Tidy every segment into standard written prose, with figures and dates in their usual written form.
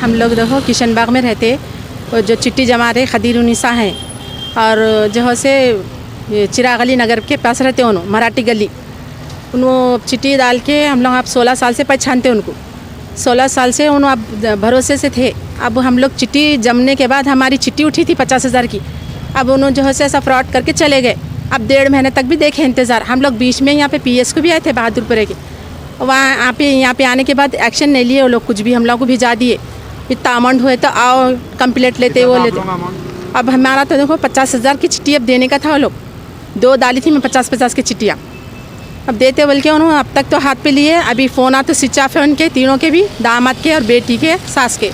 हम लोग देखो किशन बाग में रहते, और जो चिट्ठी जमा रहे खदीर उन्नीसा हैं, और जो से चिराग अली नगर के पास रहते उन्हों मराठी गली, उन्होंने चिट्ठी डाल के हम लोग आप 16 साल से पहचानते उनको, 16 साल से उन्होंने आप भरोसे से थे। अब हम लोग चिट्ठी जमने के बाद हमारी चिट्ठी उठी थी 50,000 की, अब उन्होंने जो है ऐसा फ्रॉड करके चले गए। अब 1.5 महीने तक भी देखे इंतज़ार। हम लोग बीच में यहाँ पे PS को भी आए थे बहादुरपुरे के, वहाँ यहाँ पे आने के बाद एक्शन नहीं लिए वो लोग, कुछ भी हम लोग को भिजा दिए। इतना अमाउंट हुए तो आओ कंप्लेंट लेते वो लेते। अब हमारा तो देखो 50,000 की चिट्ठी अब देने का था, वो लोग 2 डाली थी मैं 50-50 की चिट्ठियाँ, अब देते बोल के उन्होंने अब तक तो हाथ पे लिए। अभी फ़ोन आते स्विच ऑफ है उनके, तीनों के भी, दामाद के और बेटी के, सास के।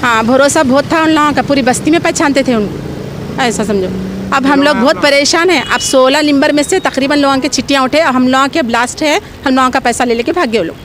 हाँ, भरोसा बहुत था उन लोगों का, पूरी बस्ती में पहचानते थे उनको, ऐसा समझो। अब हम लोग बहुत परेशान हैं। अब 16 नंबर में से तकरीबन लोगों की चिट्ठियाँ उठे, अब हम लोगों के ब्लास्ट है, हम लोगों का पैसा ले लेके भाग गए वो लोग।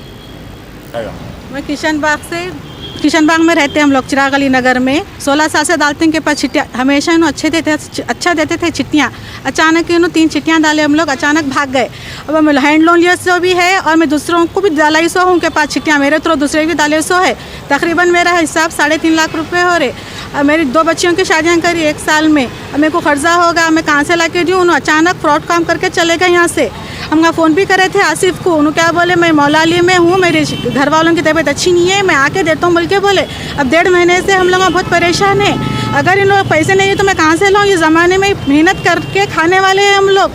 मैं किशन बाग में रहते हैं हम लोग, चिराग अली नगर में। 16 साल से डालते हैं के पास चिट्ठियाँ, हमेशा इन्हों अच्छा देते थे चिट्ठियाँ। अचानक इन्हों 3 चिट्ठियाँ डाले, हम लोग अचानक भाग गए। अब मैं हैंड लोन लिया सो भी है, और मैं दूसरों को भी डाला सो हूँ उनके पास चिट्ठियाँ, मेरे तो दूसरे भी डाले सो है। तकरीबन मेरा हिसाब 3.5 लाख रुपये हो रहे। अब मेरी 2 बच्चियों की शादियाँ करी 1 साल में, अब मेरे को कर्जा होगा, मैं कहाँ से ला के दूँ। उन्होंने अचानक फ्रॉड काम करके चले गए यहाँ से। हम फ़ोन भी करे थे आसिफ को, उन्होंने क्या बोले, मैं मौलाली में हूँ, मेरे घर वालों की तबीयत अच्छी नहीं है, मैं आके देता हूँ बोल के बोले। अब 1.5 महीने से हम लोग बहुत परेशान हैं। अगर इन लोग पैसे नहीं है तो मैं कहाँ से लाऊँ? ये ज़माने में मेहनत करके खाने वाले हैं हम लोग।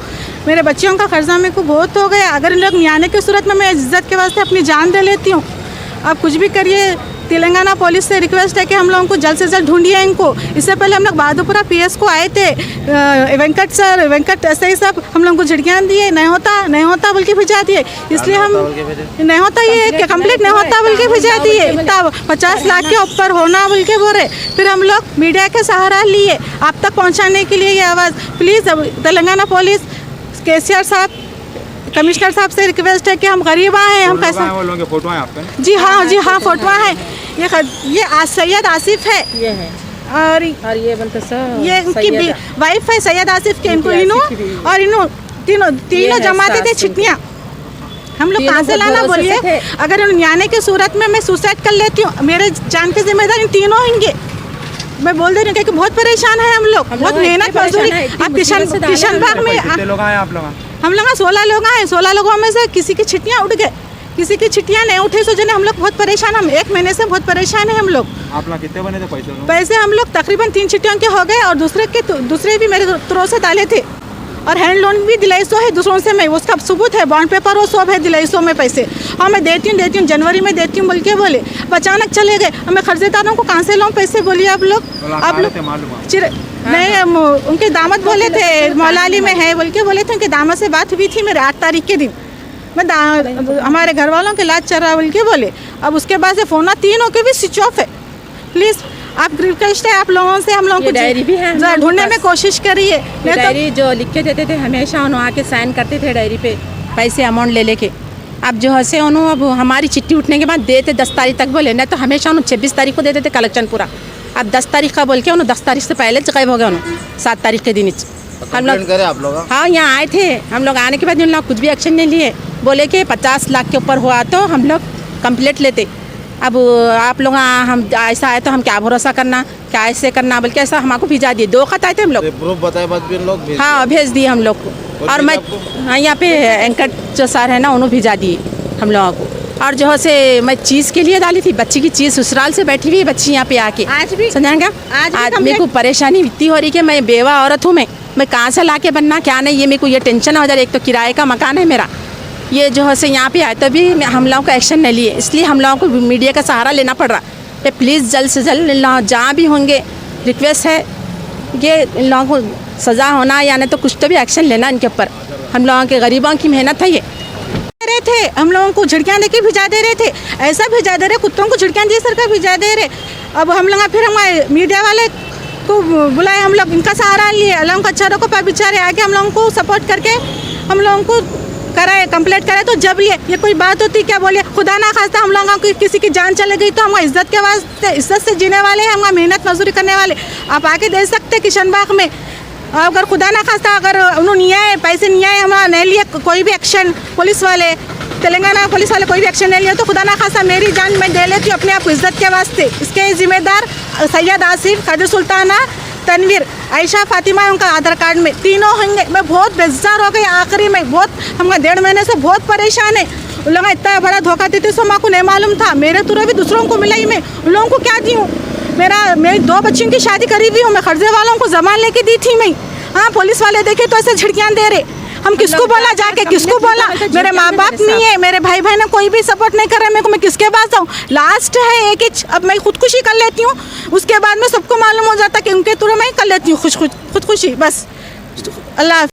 मेरे बच्चियों का कर्जा मेरे को बहुत हो गया। अगर इन लोग न्याय की सूरत में मैं इज्जत के वास्ते अपनी जान दे लेती हूँ। आप कुछ भी करिए, तेलंगाना पुलिस से रिक्वेस्ट है कि हम लोगों को जल्द से जल्द ढूंढिए इनको। इससे पहले हम लोग बहादुरपुरा PS को आए थे, वेंकट ऐसे ही सब हम लोगों को झिड़कियाँ दिए, नहीं होता बोल के भिजा दिए। इसलिए हम नहीं होता, ये कंप्लीट नहीं होता बोल के भिजा दिए। इतना 50 लाख के ऊपर होना बोल के बोल रहे। फिर हम लोग मीडिया के सहारा लिए आप तक पहुँचाने के लिए ये आवाज़। प्लीज़ तेलंगाना पुलिस, KCR साहब, कमिश्नर साहब से रिक्वेस्ट है कि हम गरीबा हैं, हम कैसे। वो लोगों के फोटो हैं आपके? जी हाँ फोटो है। ये सैयद आसिफ है, ये है, और ये बनता सर, ये इनकी वाइफ है सैयद आसिफ के। इनको इन्हों तीनों जमाते थे चिट्ठियाँ। हम लोग कहाँ से लाना बोलिए? अगर न्याय की सूरत में मैं सुसाइड कर लेती हूँ, मेरे जान के जिम्मेदार इन तीनों होंगे। मैं बोल दे रही हूँ कि बहुत परेशान है हम लोग, बहुत मेहनत मजदूरी। आप किशन बाग में हम लोग 16 लोग आए, 16 लोगों में से किसी की चिट्ठियाँ उठ गए, किसी की चिट्ठियाँ नहीं उठी। सो जने हम लोग बहुत परेशान, हम 1 महीने से बहुत परेशान है हम लोग। आप लोग कितने बने थे पैसे? हम लोग तकरीबन 3 चिट्ठियों के हो गए, और दूसरे भी मेरे तरफ से डाले थे, और हैंड लोन भी दिलाई सो है दूसरों से। मैं उसका सबूत है, बॉन्ड पेपर वो सब है, दिलाई सो में पैसे। हाँ मैं देती हूँ, जनवरी में देती हूँ बोल के बोले। अचानक चले गए। हमें कर्जेदारों को कहाँ से लाऊं पैसे बोलिए आप लोग? नहीं, उनके दामाद बोले थे मौलाली में है बोल के बोले थे। उनके दामाद से बात हुई थी मेरे 8 तारीख के दिन। मैं हमारे घर वालों के इलाज चल रहा बोल के बोले। अब उसके बाद से फ़ोन 3 के भी स्विच ऑफ है। प्लीज़ आप रिक्वेस्ट है आप लोगों से, हम लोगों को डायरी भी है, ढूंढने में कोशिश करिए। डायरी जो लिख के देते थे हमेशा, उन्होंने आके साइन करते थे डायरी पे, पैसे अमाउंट ले लेके। अब जो है उन्होंने अब हमारी चिट्ठी उठने के बाद देते 10 तारीख तक बोले, नहीं तो हमेशा उन्होंने 26 तारीख को देते थे कलेक्शन पूरा। अब 10 तारीख का बोल के उन्होंने 10 तारीख से पहले गायब हो गया। उन्होंने 7 तारीख के दिन हम लोग आप लोग हाँ यहाँ आए थे। हम लोग आने के बाद उन लोग कुछ भी एक्शन नहीं लिए, बोले कि 50 लाख के ऊपर हुआ तो हम लोग कंप्लेंट लेते। अब आप लोग हम ऐसा आए तो हम क्या भरोसा करना, क्या ऐसे करना, बल्कि ऐसा हमको भिजा दिए। 2 खत आए थे हम लोग, प्रूफ बताए बाद भी लोग हाँ भेज दिए हम लोग को। और मैं हाँ यहाँ पे एंकर जो सर है ना, उन्होंने भिजा दिए हम लोगों को। और जो है मैं चीज़ के लिए डाली थी, बच्ची की चीज़ ससुराल से बैठी हुई बच्ची यहाँ पे आके आज भी समझाएंगे। आज मेरे को परेशानी इतनी हो रही कि मैं बेवा औरत हूँ, मैं कहाँ से ला के बनना क्या नहीं, ये मेरे को ये टेंशन हो जा रही। एक तो किराए का मकान है मेरा, ये जो है यहाँ पे आए तभी हम लोगों को एक्शन नहीं लिए, इसलिए हम लोगों को मीडिया का सहारा लेना पड़ रहा है। प्लीज़ जल्द से जल्द जहाँ भी होंगे रिक्वेस्ट है कि इन लोगों को सज़ा होना, या नहीं तो कुछ तो भी एक्शन लेना इनके ऊपर। हम लोगों के गरीबों की मेहनत है ये। रहे थे हम लोगों को झिड़कियाँ दे के भिजा दे रहे थे, ऐसा भिजा दे रहे, कुत्तों को झिड़कियाँ दी सरकार भिजा दे रहे। अब हम लोग फिर हमारे मीडिया वाले को बुलाए, हम लोग इनका सहारा लिए। अल्लाह का अच्छा को बेचारे आके हम लोगों को सपोर्ट करके हम लोगों को कराए, कंप्लेंट कराए। तो जब ये कोई बात होती क्या बोलिए, खुदा ना खास्ता हम लोगों को किसी की जान चले गई तो हम इज्जत के वास्ते, इज्जत से जीने वाले हैं, हम मेहनत मजदूरी करने वाले। आप आके दे सकते किशन बाग में। अगर खुदा ना खास्ता अगर उन्होंने नहीं आए, पैसे नहीं आए, हमारा नहीं लिए कोई भी एक्शन पुलिस वाले, तेलंगाना पुलिस वाले कोई भी एक्शन नहीं लिया तो खुदा ना खासा मेरी जान मैं दे लेती हूँ अपने आप को इज्जत के वास्ते। इसके जिम्मेदार सैयद आसिफ, कादिर सुल्ताना, तनवीर, आयशा, फातिमा, उनका आधार कार्ड में तीनों होंगे। मैं बहुत बेजार हो गई आखिरी में, बहुत हम 1.5 महीने से बहुत परेशान है। उन लोगों इतना बड़ा धोखा देते सो माँ को नहीं मालूम था। मेरे थ्रू भी दूसरों को मिला ही, मैं उन लोगों को क्या दी हूँ। मेरी 2 बच्चियों की शादी करी हुई हूँ, मैं कर्जे वालों को जमान लेके दी थी मैं। हाँ, पुलिस वाले देखे तो ऐसे झिड़कियाँ दे रहे। हम किसको बोला जाके, किसको बोला? मेरे माँ बाप नहीं है, मेरे भाई बहन कोई भी सपोर्ट नहीं कर रहे मेरे को, मैं किसके पास जाऊँ? लास्ट है एक ही, अब मैं खुदकुशी कर लेती हूँ, उसके बाद में सबको मालूम हो जाता कि उनके थ्रू मैं कर लेती हूँ खुदकुशी बस। अल्लाह।